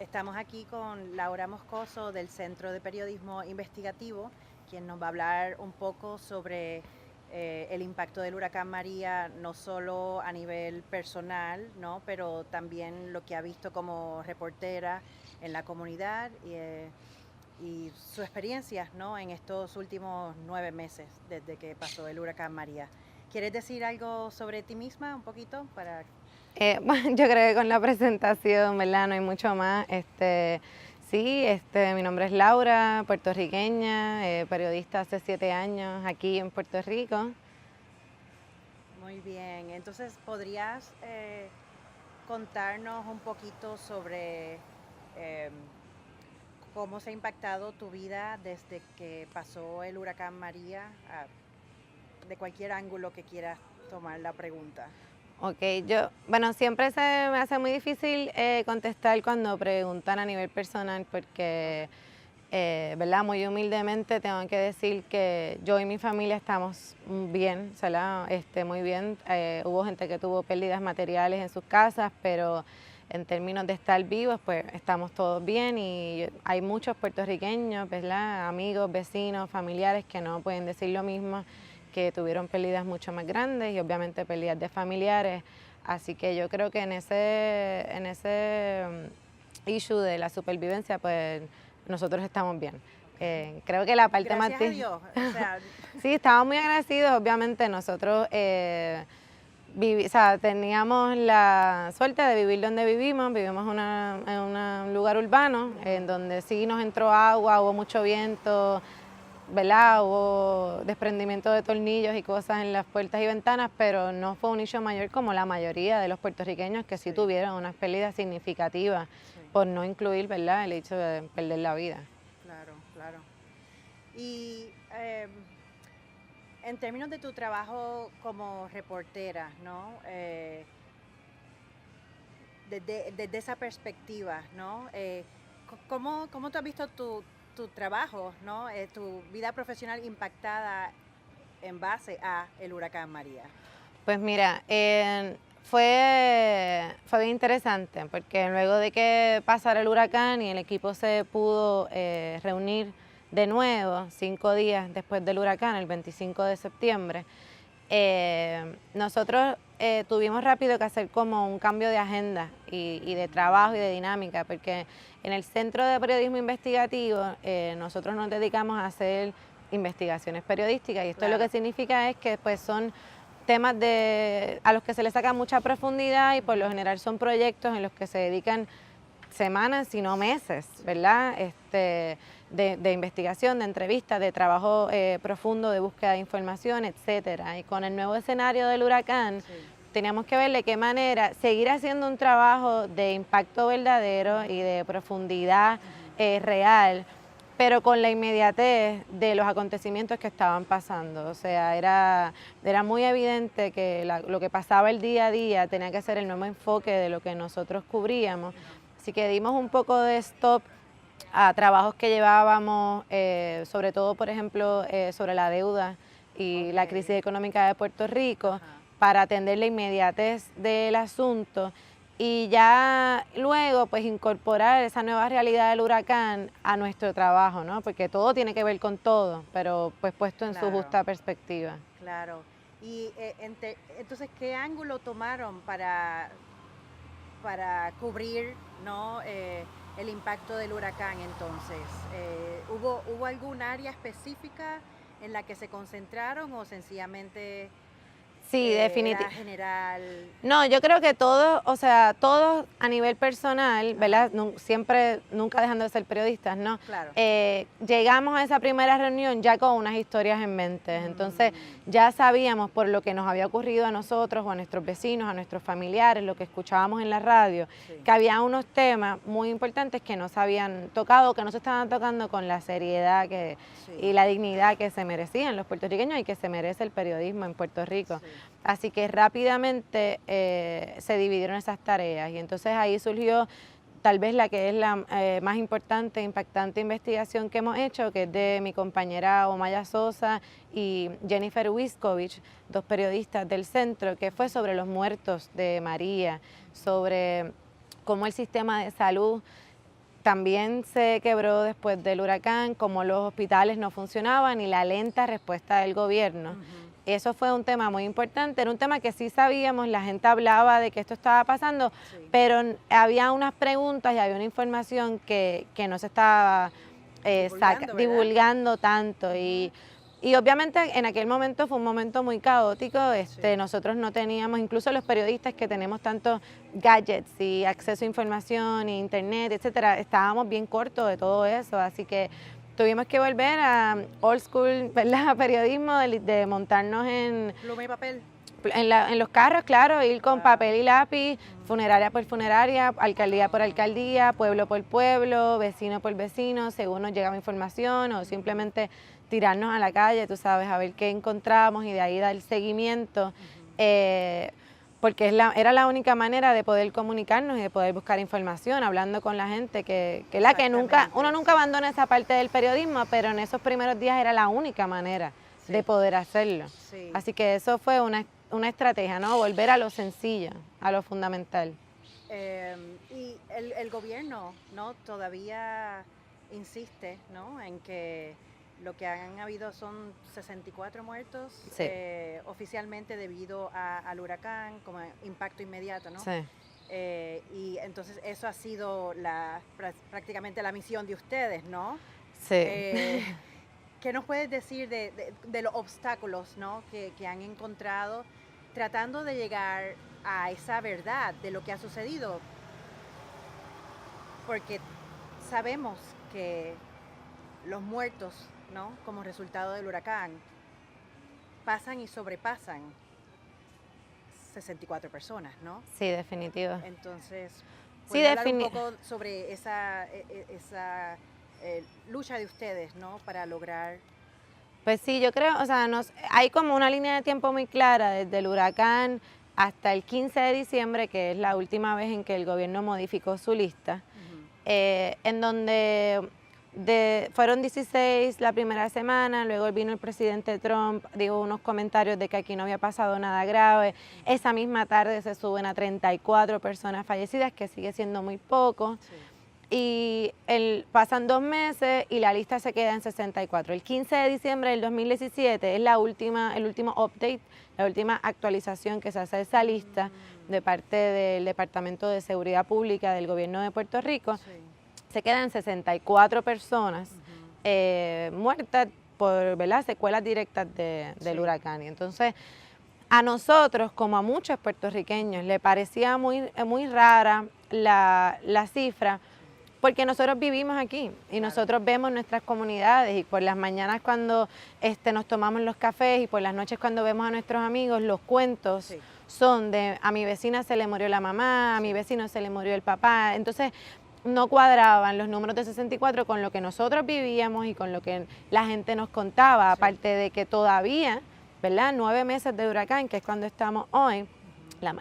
Estamos aquí con Laura Moscoso del Centro de Periodismo Investigativo, quien nos va a hablar un poco sobre el impacto del huracán María, no solo a nivel personal, ¿no? Pero también lo que ha visto como reportera en la comunidad y su experiencia, ¿no? En estos últimos 9 meses desde que pasó el huracán María. ¿Quieres decir algo sobre ti misma un poquito para... Bueno, yo creo que con la presentación, ¿verdad? No hay mucho más. Sí, mi nombre es Laura, puertorriqueña, periodista hace 7 años aquí en Puerto Rico. Muy bien, entonces podrías contarnos un poquito sobre em, cómo se ha impactado tu vida desde que pasó el huracán María, de cualquier ángulo que quieras tomar la pregunta. Ok, bueno, siempre se me hace muy difícil contestar cuando preguntan a nivel personal porque, Ok, ¿verdad? Muy humildemente tengo que decir que yo y mi familia estamos bien, ¿verdad? Muy bien. Hubo gente que tuvo pérdidas materiales en sus casas, pero en términos de estar vivos, pues estamos todos bien y hay muchos puertorriqueños, ¿verdad? Amigos, vecinos, familiares que no pueden decir lo mismo, que tuvieron pérdidas mucho más grandes y obviamente pérdidas de familiares. Así que yo creo que en ese issue de la supervivencia, pues nosotros estamos bien. ok. Creo que la parte más... Gracias a Dios, o sea, Sí, estamos muy agradecidos, obviamente nosotros o sea, teníamos la suerte de vivir donde vivimos en un lugar urbano, en donde sí nos entró agua, hubo mucho viento, ¿verdad? Hubo desprendimiento de tornillos y cosas en las puertas y ventanas, pero no fue un issue mayor como la mayoría de los puertorriqueños que sí sí, tuvieron unas pérdidas significativas, sí, por no incluir, ¿verdad?, el hecho de perder la vida. claro, claro. Y en términos de tu trabajo como reportera, ¿no? Desde esa perspectiva, ¿no? ¿Cómo tú has visto tu trabajo, ¿no? Tu vida profesional impactada en base a el huracán María? Pues mira, fue bien interesante porque luego de que pasara el huracán y el equipo se pudo reunir de nuevo 5 días después del huracán, el 25 de septiembre, nosotros tuvimos rápido que hacer como un cambio de agenda y de trabajo y de dinámica, porque en el Centro de Periodismo Investigativo nosotros nos dedicamos a hacer investigaciones periodísticas y esto lo que Claro, significa es que pues son temas a los que se le saca mucha profundidad y por lo general son proyectos en los que se dedican semanas, si no meses, sí, ¿verdad? De investigación, de entrevistas, de trabajo profundo, de búsqueda de información, etcétera. Y con el nuevo escenario del huracán, sí, teníamos que ver de qué manera seguir haciendo un trabajo de impacto verdadero y de profundidad ujú, real, pero con la inmediatez de los acontecimientos que estaban pasando. O sea, era muy evidente que lo que pasaba el día a día tenía que ser el nuevo enfoque de lo que nosotros cubríamos. ujú, Así que dimos un poco de stop a trabajos que llevábamos, sobre todo, por ejemplo, sobre la deuda y ok, la crisis económica de Puerto Rico, ajá, para atender la inmediatez del asunto y ya luego pues incorporar esa nueva realidad del huracán a nuestro trabajo, ¿no? Porque todo tiene que ver con todo, pero pues puesto en su claro, justa perspectiva. claro. Y entonces, ¿qué ángulo tomaron para cubrir, ¿no? El impacto del huracán entonces? ¿Hubo algún área específica en la que se concentraron o sencillamente Sí, era definitivamente. general? No, yo creo que todos, o sea, todos a nivel personal, Ajá, ¿verdad? Siempre, nunca dejando de ser periodistas, ¿no? claro. Llegamos a esa primera reunión ya con unas historias en mente. Entonces, Mm, ya sabíamos por lo que nos había ocurrido a nosotros o a nuestros vecinos, a nuestros familiares, lo que escuchábamos en la radio, sí, que había unos temas muy importantes que no se habían tocado, que no se estaban tocando con la seriedad sí, y la dignidad que se merecían los puertorriqueños y que se merece el periodismo en Puerto Rico. sí. Así que rápidamente se dividieron esas tareas y entonces ahí surgió tal vez la que es la más importante, impactante investigación que hemos hecho, que es de mi compañera Omaya Sosa y Jennifer Wiskovich, 2 periodistas del centro, que fue sobre los muertos de María, sobre cómo el sistema de salud también se quebró después del huracán, cómo los hospitales no funcionaban y la lenta respuesta del gobierno. Eso fue un tema muy importante, era un tema que sí sabíamos, la gente hablaba de que esto estaba pasando, pero había unas preguntas y había una información que no se estaba divulgando tanto. Y obviamente en aquel momento fue un momento muy caótico, nosotros no teníamos, incluso los periodistas que tenemos tantos gadgets y acceso a información, e internet, etcétera, estábamos bien cortos de todo eso, así que tuvimos que volver a old school, ¿verdad? Periodismo, de montarnos en pluma y papel. En los carros, claro, ir con papel y lápiz, funeraria por funeraria, alcaldía por alcaldía, pueblo por pueblo, vecino por vecino, según nos llegaba información, o simplemente tirarnos a la calle, tú sabes, a ver qué encontramos y de ahí dar seguimiento, porque era la única manera de poder comunicarnos y de poder buscar información, hablando con la gente, que uno nunca abandona esa parte del periodismo, pero en esos primeros días era la única manera de poder hacerlo. Así que eso fue una estrategia, ¿no? Volver a lo sencillo, a lo fundamental. Y el gobierno, ¿no? Todavía insiste, ¿no? En que lo que han habido son 64 muertos oficialmente debido al huracán como impacto inmediato, ¿no? Sí. Y entonces eso ha sido prácticamente la misión de ustedes, ¿no? Sí. ¿Qué nos puedes decir de los obstáculos, ¿no? que han encontrado tratando de llegar a esa verdad de lo que ha sucedido? Porque sabemos que los muertos, ¿no? Como resultado del huracán, pasan y sobrepasan 64 personas, ¿no? Sí, definitivo. Entonces, ¿puedes hablar un poco sobre esa lucha de ustedes, ¿no? Para lograr... Pues sí, yo creo, o sea, hay como una línea de tiempo muy clara desde el huracán hasta el 15 de diciembre, que es la última vez en que el gobierno modificó su lista, en donde fueron 16 la primera semana, luego vino el presidente Trump, dijo unos comentarios de que aquí no había pasado nada grave. Esa misma tarde se suben a 34 personas fallecidas, que sigue siendo muy poco. Y pasan 2 meses y la lista se queda en 64. El 15 de diciembre del 2017 es el último update, la última actualización que se hace de esa lista de parte del Departamento de Seguridad Pública del Gobierno de Puerto Rico. Se quedan 64 personas muertas por, ¿verdad?, secuelas directas del huracán. Y entonces, a nosotros, como a muchos puertorriqueños, le parecía muy rara la cifra, porque nosotros vivimos aquí y nosotros vemos nuestras comunidades, y por las mañanas cuando nos tomamos los cafés y por las noches cuando vemos a nuestros amigos, los cuentos son de a mi vecina se le murió la mamá, a mi vecino se le murió el papá. Entonces no cuadraban los números de 64 con lo que nosotros vivíamos y con lo que la gente nos contaba, aparte de que todavía, ¿verdad?, 9 meses de huracán, que es cuando estamos hoy,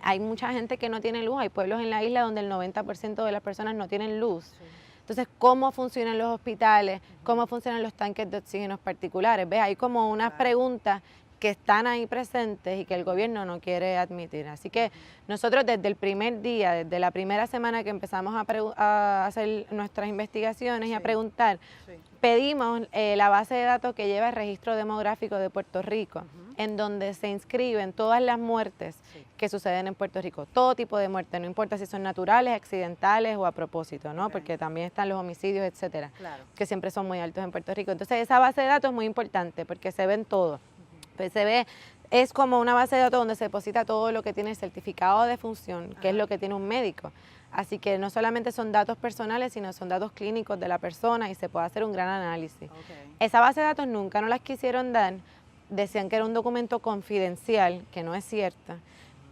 hay mucha gente que no tiene luz, hay pueblos en la isla donde el 90% de las personas no tienen luz. Entonces, ¿cómo funcionan los hospitales? ¿Cómo funcionan los tanques de oxígeno particulares? ¿Ves? Hay como unas preguntas que están ahí presentes y que el gobierno no quiere admitir. Así que nosotros desde el primer día, desde la primera semana que empezamos a hacer nuestras investigaciones y a preguntar, pedimos la base de datos que lleva el registro demográfico de Puerto Rico, en donde se inscriben todas las muertes que suceden en Puerto Rico, todo tipo de muertes, no importa si son naturales, accidentales o a propósito, ¿no? Porque también están los homicidios, etcétera, que siempre son muy altos en Puerto Rico. Entonces esa base de datos es muy importante porque se ven todo. Pues es como una base de datos donde se deposita todo lo que tiene el certificado de defunción, que es lo que tiene un médico. Así que no solamente son datos personales, sino son datos clínicos de la persona y se puede hacer un gran análisis. Esa base de datos nunca nos las quisieron dar, decían que era un documento confidencial, que no es cierto.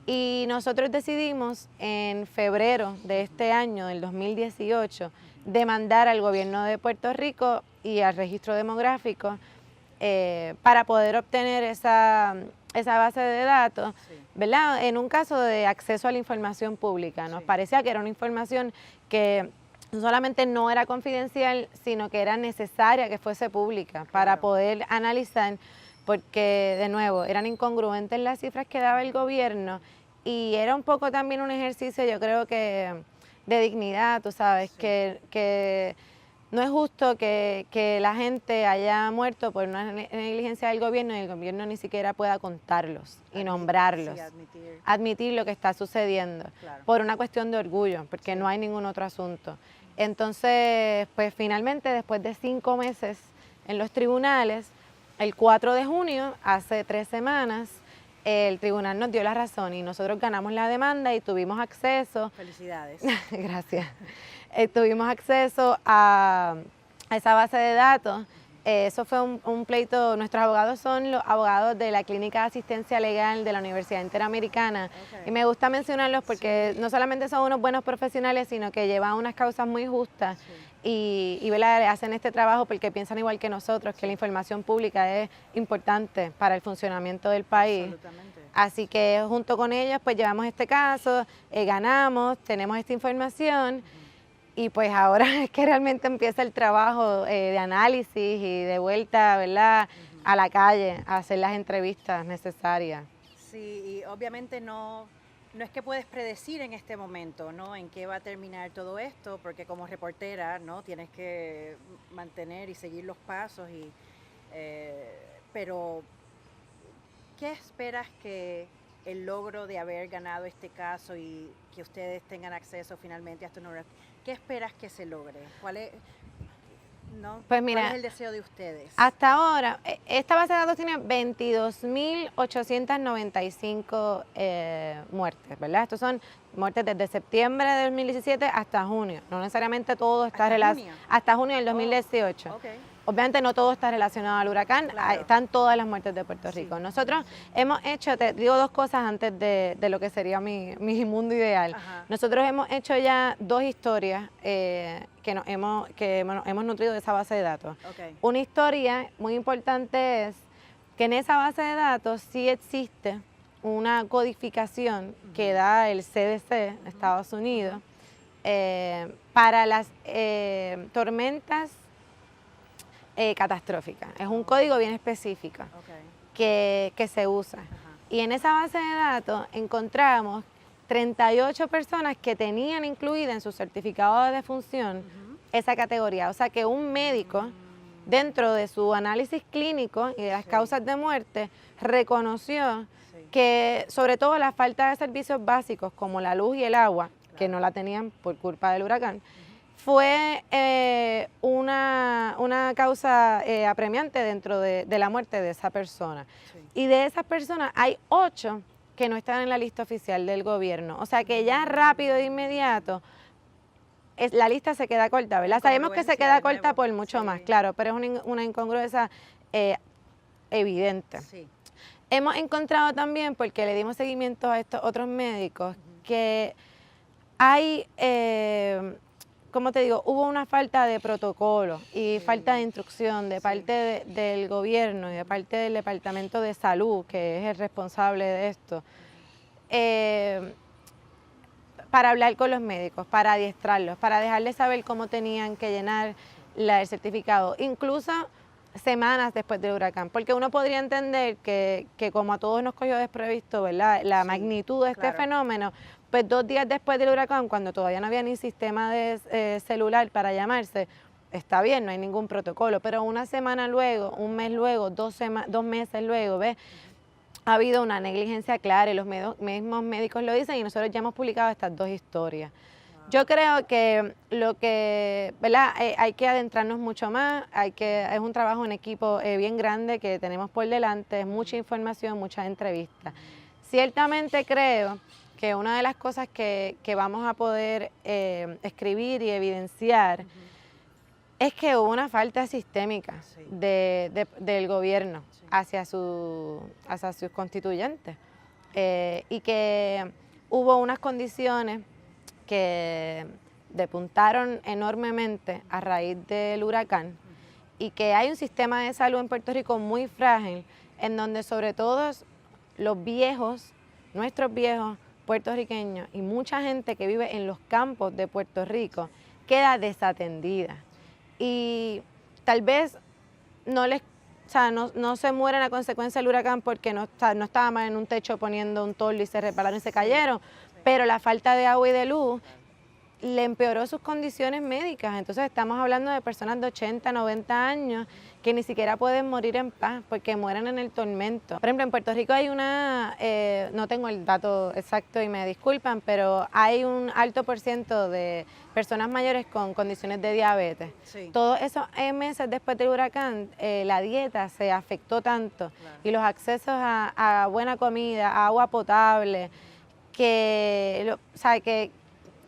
Y nosotros decidimos en febrero de este año, del 2018, demandar al gobierno de Puerto Rico y al registro demográfico para poder obtener esa base de datos, ¿verdad?, en un caso de acceso a la información pública. Nos parecía que era una información que no solamente no era confidencial, sino que era necesaria que fuese pública para poder analizar, porque, de nuevo, eran incongruentes las cifras que daba el gobierno y era un poco también un ejercicio, yo creo que de dignidad, tú sabes, Sí. que no es justo que la gente haya muerto por una negligencia del gobierno y el gobierno ni siquiera pueda contarlos y nombrarlos, Sí, admitir, admitir lo que está sucediendo, claro. por una cuestión de orgullo, porque Sí. no hay ningún otro asunto. Entonces, pues finalmente, después de 5 meses en los tribunales, el 4 de junio, hace 3 semanas, el tribunal nos dio la razón y nosotros ganamos la demanda y tuvimos acceso. Felicidades. Gracias. Tuvimos acceso a esa base de datos. Eso fue un pleito. Nuestros abogados son los abogados de la Clínica de Asistencia Legal de la Universidad Interamericana. Okay. Y me gusta mencionarlos porque Sí. no solamente son unos buenos profesionales, sino que llevan unas causas muy justas. Sí. Y ¿verdad? Hacen este trabajo porque piensan igual que nosotros, que la información pública es importante para el funcionamiento del país. Absolutamente. Así que junto con ellos pues llevamos este caso, ganamos, tenemos esta información y pues ahora es que realmente empieza el trabajo de análisis y de vuelta, ¿verdad?, a la calle, a hacer las entrevistas necesarias. Sí, y obviamente no es que puedes predecir en este momento, ¿no?, en qué va a terminar todo esto, porque como reportera, ¿no?, tienes que mantener y seguir los pasos, pero ¿qué esperas que el logro de haber ganado este caso y que ustedes tengan acceso finalmente a estos números, qué esperas que se logre? Pues mira, ¿Cuál es el deseo de ustedes? Hasta ahora, esta base de datos tiene 22.895 muertes, ¿verdad? Estos son muertes desde septiembre de 2017 hasta junio. No necesariamente todo está relacionado. Hasta junio del 2018. Okay. Obviamente no todo está relacionado al huracán, Claro. Están todas las muertes de Puerto Sí. Rico. Nosotros hemos hecho, te digo 2 cosas antes de lo que sería mi mundo ideal. Ajá. Nosotros hemos hecho ya 2 historias que nos hemos nutrido de esa base de datos. Okay. Una historia muy importante es que en esa base de datos sí existe una codificación que da el CDC de Estados Unidos para las tormentas catastróficas. Es un código bien específico Okay. que se usa. Ajá. Y en esa base de datos encontramos 38 personas que tenían incluida en su certificado de defunción esa categoría. O sea que un médico, dentro de su análisis clínico y de las Sí. causas de muerte, reconoció Sí. que sobre todo la falta de servicios básicos como la luz y el agua, que Claro. no la tenían por culpa del huracán, fue una causa apremiante dentro de la muerte de esa persona. Sí. Y de esas personas hay 8 que no están en la lista oficial del gobierno. O sea que ya rápido de inmediato la lista se queda corta, ¿verdad? Sabemos que se Incongruencia queda de corta nuevo. por mucho Sí. más, claro, pero es una incongruencia evidente. Sí. Hemos encontrado también, porque le dimos seguimiento a estos otros médicos, que hay, como te digo, hubo una falta de protocolo y Sí. falta de instrucción de Sí. parte del gobierno y de parte del Departamento de Salud, que es el responsable de esto, para hablar con los médicos, para adiestrarlos, para dejarles saber cómo tenían que llenar el certificado, incluso semanas después del huracán, porque uno podría entender que como a todos nos cogió desprevisto, ¿verdad?, la Sí, magnitud de este claro. fenómeno, pues 2 días después del huracán, cuando todavía no había ni sistema de celular para llamarse, está bien, no hay ningún protocolo, pero una semana luego, un mes luego, 2 meses luego, ¿ves?, ha habido una negligencia clara y los mismos médicos lo dicen y nosotros ya hemos publicado estas 2 historias. Yo creo que ¿verdad?, hay que adentrarnos mucho más, es un trabajo en equipo bien grande que tenemos por delante, es mucha información, muchas entrevistas. Ciertamente creo que una de las cosas que vamos a poder escribir y evidenciar es que hubo una falta sistémica Sí. del gobierno Sí. hacia sus constituyentes y que hubo unas condiciones que depuntaron enormemente a raíz del huracán y que hay un sistema de salud en Puerto Rico muy frágil, en donde sobre todo los viejos, nuestros viejos puertorriqueños y mucha gente que vive en los campos de Puerto Rico queda desatendida. Y tal vez no se mueren a consecuencia del huracán porque no estaban en un techo poniendo un toldo y se repararon y se cayeron, pero la falta de agua y de luz le empeoró sus condiciones médicas. Entonces estamos hablando de personas de 80, 90 años que ni siquiera pueden morir en paz porque mueren en el tormento. Por ejemplo, en Puerto Rico hay no tengo el dato exacto y me disculpan, pero hay un alto por ciento de personas mayores con condiciones de diabetes. Sí. Todos esos meses después del huracán, la dieta se afectó tanto, claro, y los accesos a buena comida, a agua potable, que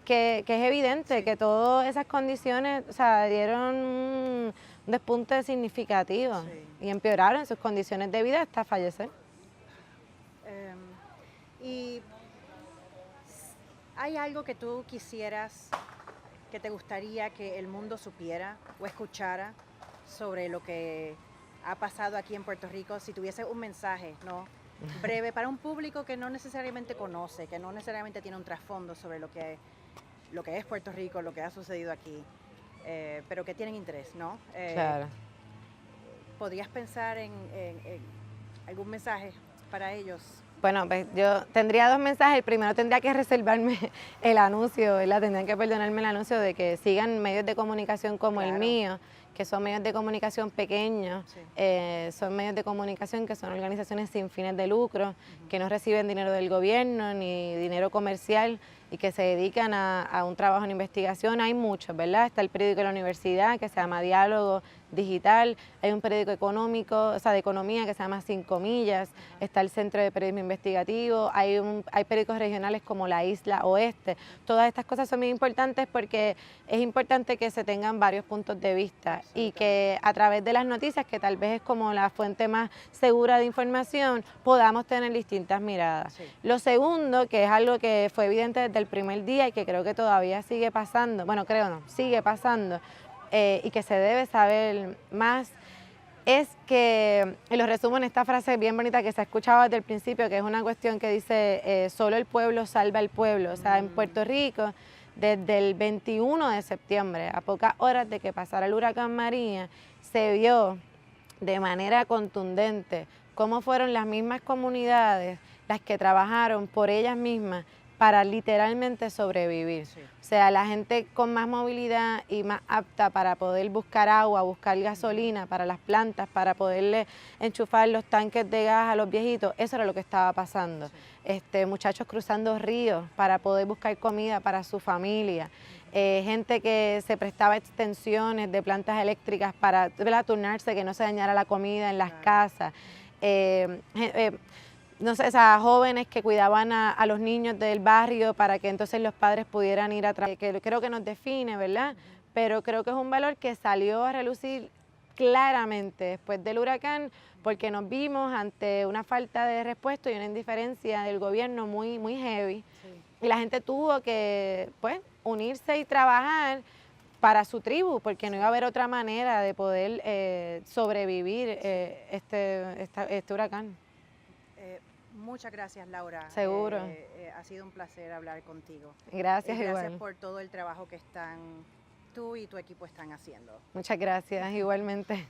es evidente, sí, que todas esas condiciones, o sea, dieron un despunte significativo, sí, y empeoraron sus condiciones de vida hasta fallecer. ¿Y hay algo que tú quisieras, que te gustaría que el mundo supiera o escuchara sobre lo que ha pasado aquí en Puerto Rico? Si tuviese un mensaje, ¿no?, breve para un público que no necesariamente conoce, que no necesariamente tiene un trasfondo sobre lo que es Puerto Rico, lo que ha sucedido aquí, pero que tienen interés, ¿no? Claro. ¿Podrías pensar en algún mensaje para ellos? Bueno, pues yo tendría dos mensajes. El primero, tendría que reservarme el anuncio, ¿verdad? Tendrían que perdonarme el anuncio de que sigan medios de comunicación como, claro, el mío, que son medios de comunicación pequeños, sí, son medios de comunicación que son organizaciones sin fines de lucro, que no reciben dinero del gobierno ni dinero comercial y que se dedican a un trabajo en investigación. Hay muchos, ¿verdad? Está el periódico de la universidad que se llama Diálogo Digital, hay un periódico económico, o sea, de economía que se llama 5 Millas, está el Centro de Periodismo Investigativo, hay periódicos regionales como La Isla Oeste. Todas estas cosas son muy importantes porque es importante que se tengan varios puntos de vista y que a través de las noticias, que tal vez es como la fuente más segura de información, podamos tener distintas miradas. Sí. Lo segundo, que es algo que fue evidente desde el primer día y que creo que todavía sigue pasando, bueno, creo no, sigue pasando, y que se debe saber más, es que, y lo resumo en esta frase bien bonita que se ha escuchado desde el principio, que es una cuestión que dice, solo el pueblo salva al pueblo. O sea, en Puerto Rico, desde el 21 de septiembre, a pocas horas de que pasara el huracán María, se vio de manera contundente cómo fueron las mismas comunidades las que trabajaron por ellas mismas para literalmente sobrevivir. Sí. O sea, la gente con más movilidad y más apta para poder buscar agua, buscar gasolina para las plantas, para poderle enchufar los tanques de gas a los viejitos, eso era lo que estaba pasando. Sí. Muchachos cruzando ríos para poder buscar comida para su familia. Gente que se prestaba extensiones de plantas eléctricas para turnarse, que no se dañara la comida en las casas. No sé, esas jóvenes que cuidaban a los niños del barrio para que entonces los padres pudieran ir a trabajar, que creo que nos define, ¿verdad? Pero creo que es un valor que salió a relucir claramente después del huracán, porque nos vimos ante una falta de respuesta y una indiferencia del gobierno muy, muy heavy. Sí. Y la gente tuvo que, pues, unirse y trabajar para su tribu, porque no iba a haber otra manera de poder sobrevivir este huracán. Muchas gracias, Laura. Seguro. Ha sido un placer hablar contigo. Gracias, gracias igual. por todo el trabajo que tú y tu equipo están haciendo. Muchas gracias, igualmente.